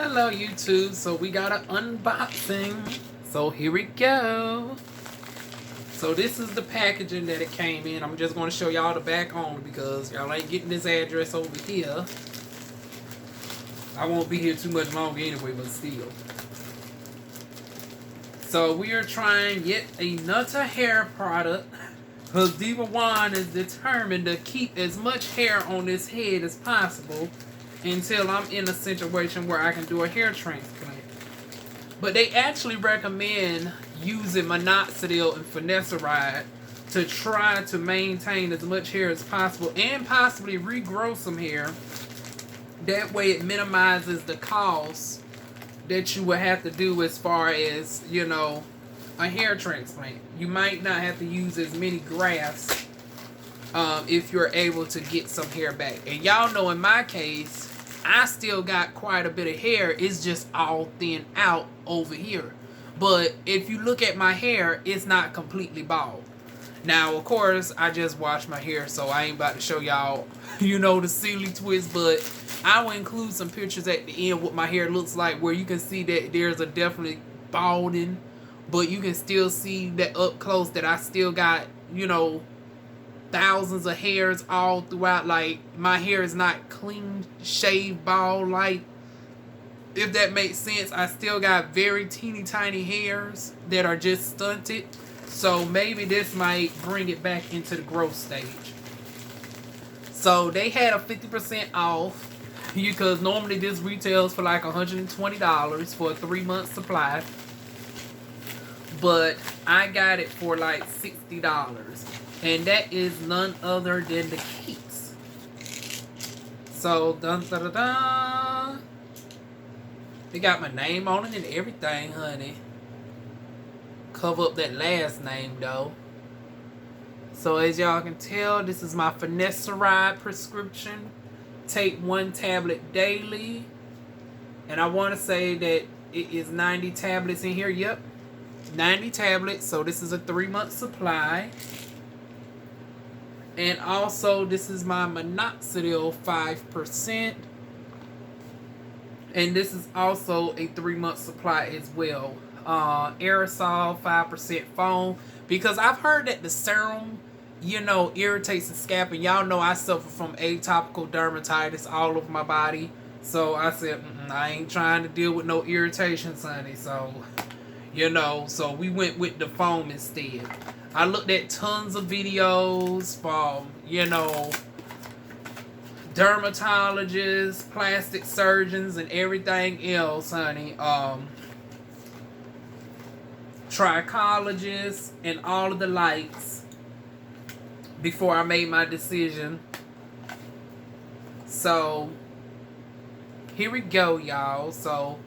Hello YouTube, so we got an unboxing, so here we go. So this is the packaging that it came in. I'm just going to show y'all the back only because y'all ain't getting this address over here. I won't be here too much longer anyway, but still. So we are trying yet another hair product because DivaWuan is determined to keep as much hair on this head as possible until I'm in a situation where I can do a hair transplant. But they actually recommend using Minoxidil and Finasteride to try to maintain as much hair as possible and possibly regrow some hair. That way it minimizes the cost that you would have to do as far as, you know, a hair transplant. You might not have to use as many grafts if you're able to get some hair back. And y'all know in my case, I still got quite a bit of hair. It's just all thinned out over here. But if you look at my hair, it's not completely bald. Now, of course, I just washed my hair, so I ain't about to show y'all, you know, the silly twist. But I will include some pictures at the end what my hair looks like, where you can see that there's a definitely balding. But you can still see that up close that I still got, you know, thousands of hairs all throughout. Like, my hair is not clean shaved bald, like, if that makes sense. I still got very teeny tiny hairs that are just stunted, so maybe this might bring it back into the growth stage. So they had a 50% off because normally this retails for like $120 for a 3-month supply, but I got it for like $60. And that is none other than the cakes. So, dun da da da. They got my name on it and everything, honey. Cover up that last name, though. So, as y'all can tell, this is my Finasteride prescription. Take 1 tablet daily. And I want to say that it is 90 tablets in here. Yep. 90 tablets. So, this is a 3-month supply. And also, this is my Minoxidil 5%. And this is also a 3-month supply as well. Aerosol 5% foam. Because I've heard that the serum, you know, irritates the scalp. And y'all know I suffer from atopical dermatitis all over my body. So I said, I ain't trying to deal with no irritations, honey. So, you know, so we went with the foam instead. I looked at tons of videos from, you know, dermatologists, plastic surgeons, and everything else, honey. Trichologists, and all of the likes before I made my decision. So, here we go, y'all. So,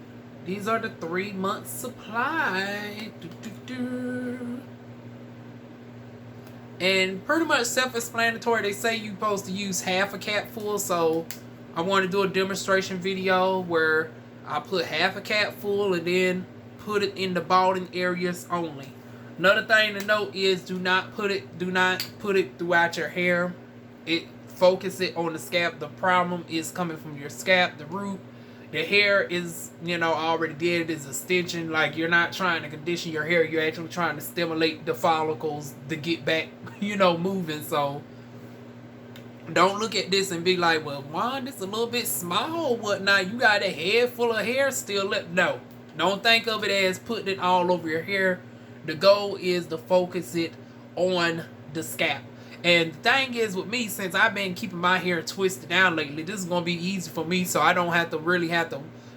these are the 3-month supply. And pretty much self-explanatory. They say you're supposed to use half a capful. So I want to do a demonstration video where I put half a capful and then put it in the balding areas only. Another thing to note is do not put it throughout your hair. Focus it on the scalp. The problem is coming from your scalp, the root. The hair is, you know, already dead. It's extension. Like, you're not trying to condition your hair. You're actually trying to stimulate the follicles to get back, you know, moving. So, don't look at this and be like, well, Juan, this is a little bit small or whatnot. You got a head full of hair still left. No. Don't think of it as putting it all over your hair. The goal is to focus it on the scalp. And the thing is with me, since I've been keeping my hair twisted down lately, this is going to be easy for me, so I don't have to really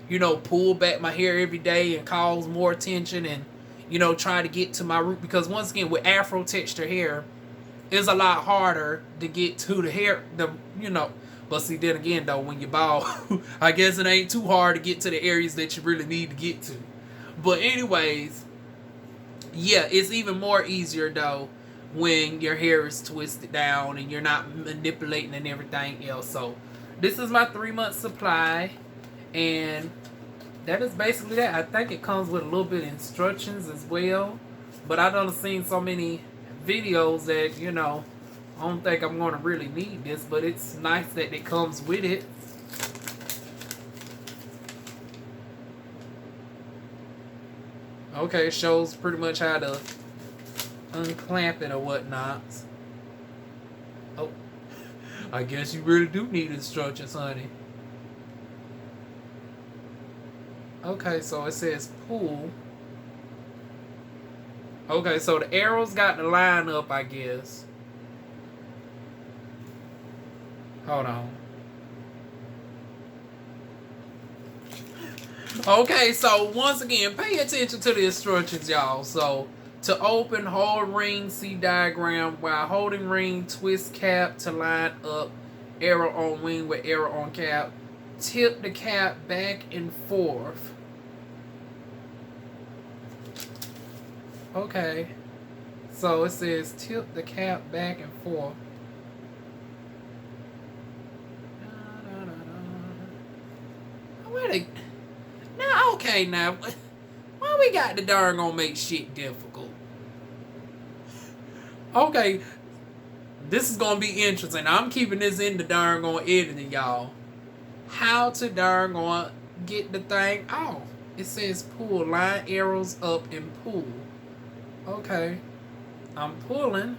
you know, pull back my hair every day and cause more attention and, you know, try to get to my root. Because once again, with afro texture hair, it's a lot harder to get to the hair, you know. But see, then again, though, when you're bald, I guess it ain't too hard to get to the areas that you really need to get to. But anyways, yeah, it's even more easier, though, when your hair is twisted down and you're not manipulating and everything else. So this is my 3-month supply, and that is basically that. I think it comes with a little bit of instructions as well, but I done seen so many videos that, you know, I don't think I'm going to really need this, but it's nice that it comes with it. Okay, shows pretty much how to unclamp it or whatnot. Oh, I guess you really do need instructions, honey. Okay, so it says pull. Okay, so the arrows got to line up, I guess. Hold on. Okay, so once again, pay attention to the instructions, y'all. So, to open, hold ring, see diagram. While holding ring, twist cap to line up. Arrow on wing with arrow on cap. Tip the cap back and forth. Okay. So it says tip the cap back and forth. Where now, okay, now, why we got the darn gonna make shit difficult? Okay, this is gonna be interesting. I'm keeping this in the darn gonna editing, y'all. How to darn gonna get the thing off? It says pull, line arrows up and pull. Okay, I'm pulling.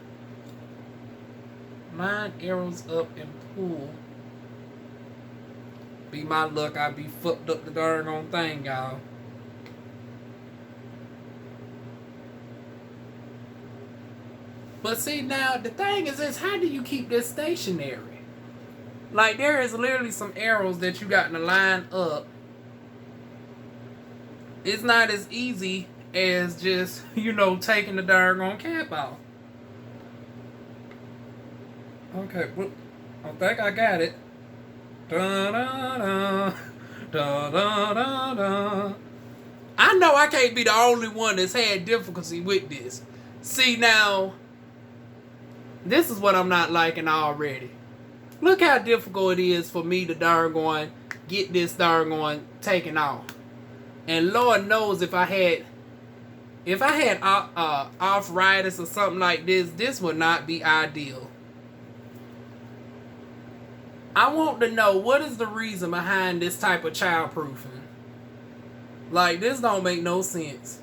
Line arrows up and pull. Be my luck, I be fucked up the darn on thing, y'all. But see, now the thing is how do you keep this stationary? Like, there is literally some arrows that you got to line up. It's not as easy as just, you know, taking the darn on cap off. Okay, well, I think I got it. Da, da, da, da, da, da, da. I know I can't be the only one that's had difficulty with this. See, now, this is what I'm not liking already. Look how difficult it is for me to darn going get this darn going taken off. And Lord knows if I had arthritis or something like this would not be ideal. I want to know, what is the reason behind this type of childproofing? Like, this don't make no sense.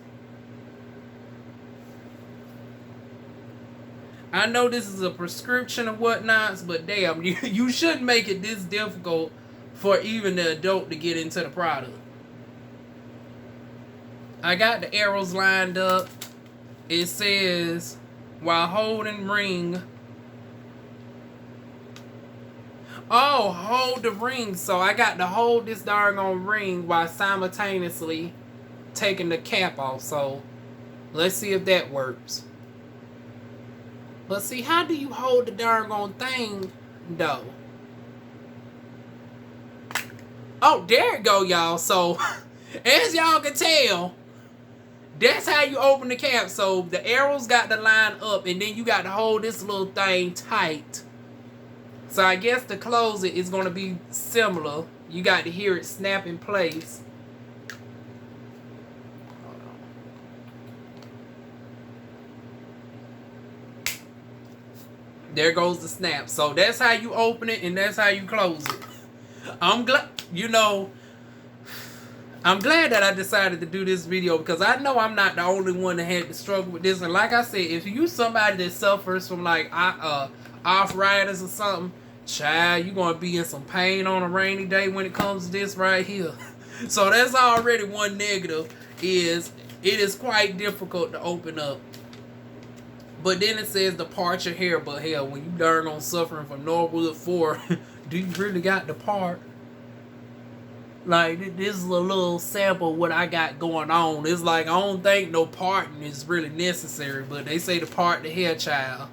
I know this is a prescription or whatnots, but damn, you shouldn't make it this difficult for even the adult to get into the product. I got the arrows lined up. It says, while holding ring. Oh, hold the ring. So I got to hold this darn ring while simultaneously taking the cap off. So let's see if that works. But see, how do you hold the darn thing though? Oh, there it go, y'all. So as y'all can tell, that's how you open the cap. So the arrows got to line up, and then you got to hold this little thing tight. So I guess to close it is going to be similar. You got to hear it snap in place. Hold on. There goes the snap. So that's how you open it, and that's how you close it. I'm glad, you know, I'm glad that I decided to do this video, because I know I'm not the only one that had to struggle with this. And like I said, if you somebody that suffers from like arthritis or something, child, you're going to be in some pain on a rainy day when it comes to this right here. So that's already one negative, is it is quite difficult to open up. But then it says to part your hair. But hell, when you darn on suffering from Norwood 4, do you really got the part? Like, this is a little sample of what I got going on. It's like, I don't think no parting is really necessary, but they say to part the hair, child.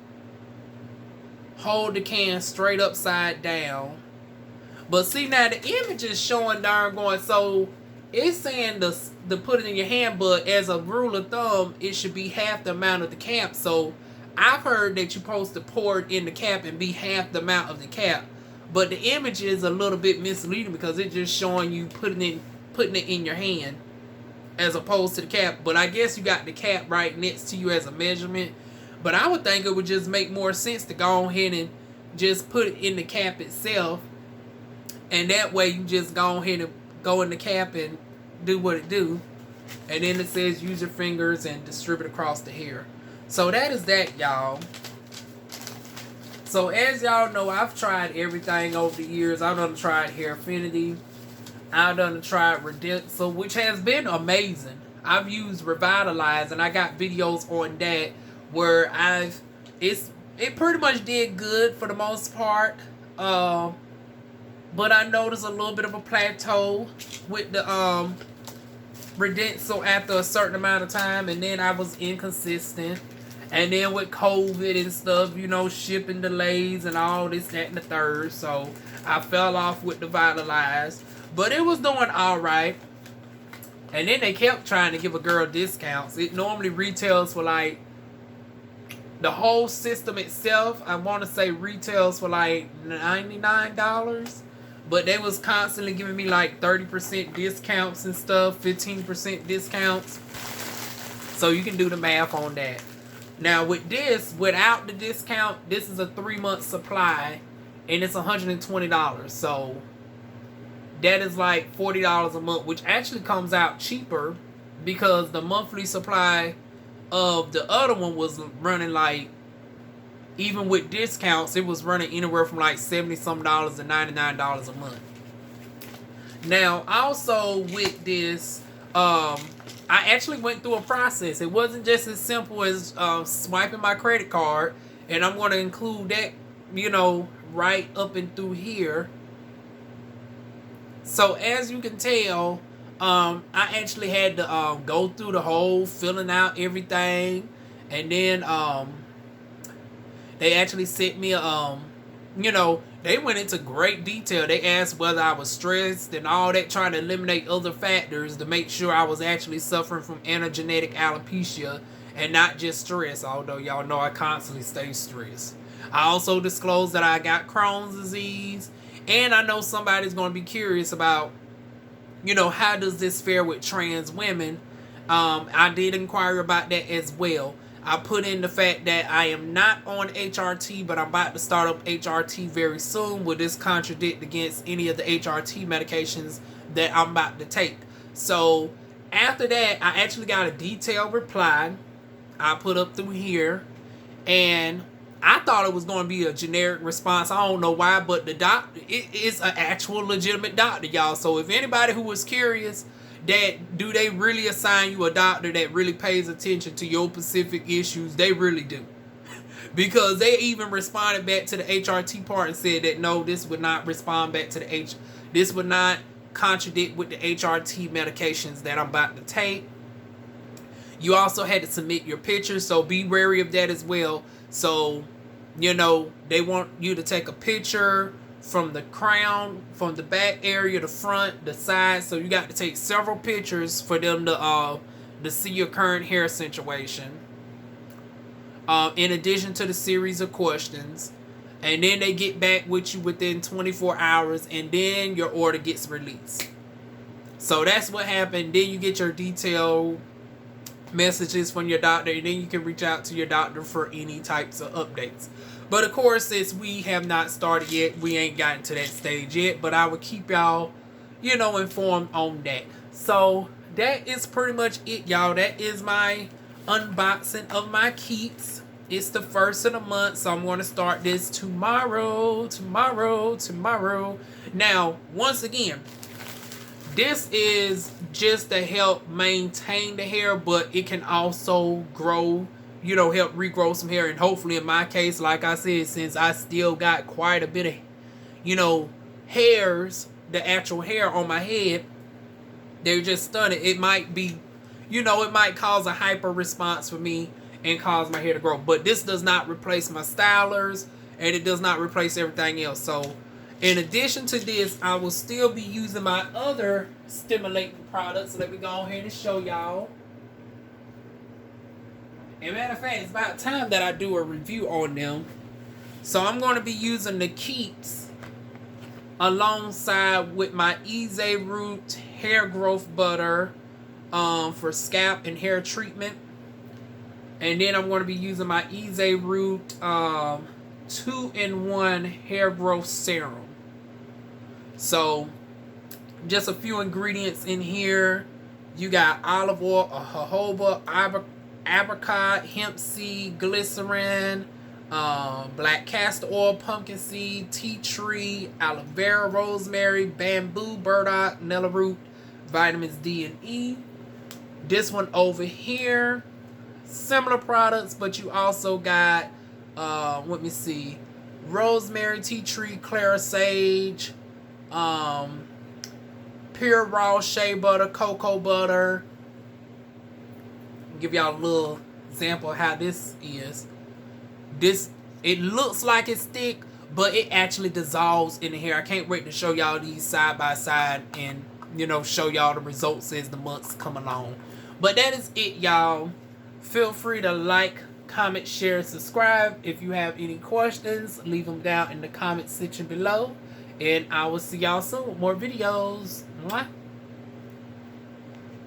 Hold the can straight upside down. But see, now the image is showing darn going, so it's saying to put it in your hand, but as a rule of thumb, it should be half the amount of the cap. So I've heard that you're supposed to pour it in the cap and be half the amount of the cap. But the image is a little bit misleading, because it's just showing you putting it in your hand as opposed to the cap. But I guess you got the cap right next to you as a measurement. But I would think it would just make more sense to go ahead and just put it in the cap itself. And that way you just go ahead and go in the cap and do what it do. And then it says use your fingers and distribute across the hair. So that is that, y'all. So as y'all know, I've tried everything over the years. I've done tried Hair Affinity. I've done tried Redensal, which has been amazing. I've used Revitalize, and I got videos on that where it pretty much did good for the most part. But I noticed a little bit of a plateau with the Redensal after a certain amount of time, and then I was inconsistent. And then with COVID and stuff, you know, shipping delays and all this, that, and the third. So I fell off with the Vitalize. But it was doing alright. And then they kept trying to give a girl discounts. It normally retails for like, the whole system itself, I want to say retails for like $99. But they was constantly giving me like 30% discounts and stuff, 15% discounts. So you can do the math on that. Now with this, without the discount, this is a 3-month supply and it's $120. So that is like $40 a month, which actually comes out cheaper because the monthly supply of the other one was running like, even with discounts, it was running anywhere from like $70-some to $99 a month. Now also with this, I actually went through a process. It wasn't just as simple as swiping my credit card, and I'm going to include that, you know, right up and through here. So as you can tell, I actually had to go through the whole filling out everything, and then they actually sent me you know, they went into great detail. They asked whether I was stressed and all that, trying to eliminate other factors to make sure I was actually suffering from androgenetic alopecia and not just stress, although y'all know I constantly stay stressed. I also disclosed that I got Crohn's disease, and I know somebody's going to be curious about, you know, how does this fare with trans women? I did inquire about that as well. I put in the fact that I am not on HRT, but I'm about to start up HRT very soon. Will this contradict against any of the HRT medications that I'm about to take? So after that, I actually got a detailed reply I put up through here, and I thought it was going to be a generic response. I don't know why, but the doctor, it is an actual legitimate doctor, y'all. So if anybody who was curious, that do they really assign you a doctor that really pays attention to your specific issues, they really do. Because they even responded back to the HRT part and said that no, this would not respond back to the this would not contradict with the HRT medications that I'm about to take. You also had to submit your pictures, so be wary of that as well. So, you know, they want you to take a picture from the crown, from the back area, the front, the side. So you got to take several pictures for them to see your current hair situation. In addition to the series of questions. And then they get back with you within 24 hours, and then your order gets released. So that's what happened. Then you get your detailed messages from your doctor, and then you can reach out to your doctor for any types of updates. But of course, since we have not started yet, we ain't gotten to that stage yet, but I will keep y'all, you know, informed on that. So that is pretty much it, y'all. That is my unboxing of my keeps. It's the first of the month, so I'm going to start this tomorrow. Now, once again, this is just to help maintain the hair, but it can also grow, you know, help regrow some hair. And hopefully in my case, like I said, since I still got quite a bit of, you know, hairs, the actual hair on my head, they're just stunning. It might be, you know, it might cause a hyper response for me and cause my hair to grow. But this does not replace my stylers, and it does not replace everything else. So in addition to this, I will still be using my other stimulating products. Let me go ahead and show y'all. And matter of fact, it's about time that I do a review on them. So I'm going to be using the Keeps alongside with my Easy Root hair growth butter for scalp and hair treatment. And then I'm going to be using my Easy Root 2-in-1 hair growth serum. So just a few ingredients in here. You got olive oil, jojoba, apricot, hemp seed, glycerin, black castor oil, pumpkin seed, tea tree, aloe vera, rosemary, bamboo, burdock, nella root, vitamins D and E. This one over here, similar products, but you also got, let me see, rosemary, tea tree, clara sage, pure raw shea butter, cocoa butter. Give y'all a little example of how this is. This, it looks like it's thick, but it actually dissolves in the hair. I can't wait to show y'all these side by side and, you know, show y'all the results as the months come along. But that is it, y'all. Feel free to like, comment, share, subscribe. If you have any questions, leave them down in the comment section below. And I will see y'all soon with more videos. Mwah.